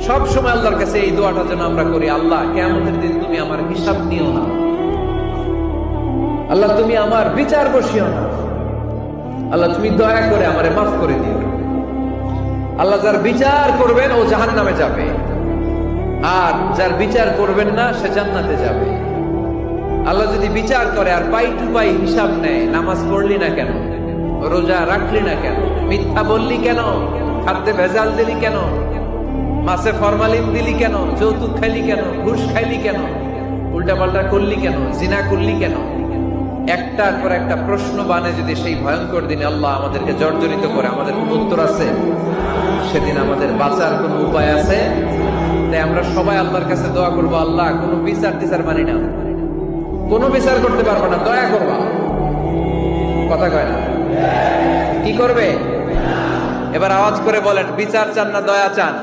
সব সময় আল্লাহর কাছে এই দোয়াটা যেন আমরা করি, আল্লাহ কিয়ামতের দিন তুমি আমার হিসাব নিও না, আল্লাহ তুমি আমার বিচার বসিও না, আল্লাহ তুমি দয়া করে আমারে মাফ করে দিও। আল্লাহ যার বিচার করবেন ও জাহান্নামে যাবে, আর যার বিচার করবেন না সে জান্নাতে যাবে। আল্লাহ যদি বিচার করে আর পাই টু পাই হিসাব নেয়, নামাজ পড়লি না কেন, রোজা রাখলি না কেন, মিথ্যা বললি কেন, খাদ্যে ভেজাল দিলি কেন, মাছে ফরমালিন দিলি কেন, যৌতুক খাইলি কেন, ঘুষ খাইলি কেন, উল্টাপাল্টা করলি কেন, জিনা করলি কেন, একটার পর একটা প্রশ্ন বানে যদি সেই ভয়ঙ্কর দিনে আল্লাহ আমাদেরকে জর্জরিত করে, আমাদের কোন উত্তর আছে? সেদিন আমাদের বাঁচার কোন উপায় আছে? তাই আমরা সবাই আল্লাহর কাছে দোয়া করবো, আল্লাহ কোনো বিচার টিচার মানি না, কোনো বিচার করতে পারবো না, দয়া করবা। কথা কয় না? কি করবে? এবার আওয়াজ করে বলেন, বিচার চান না দয়া চান?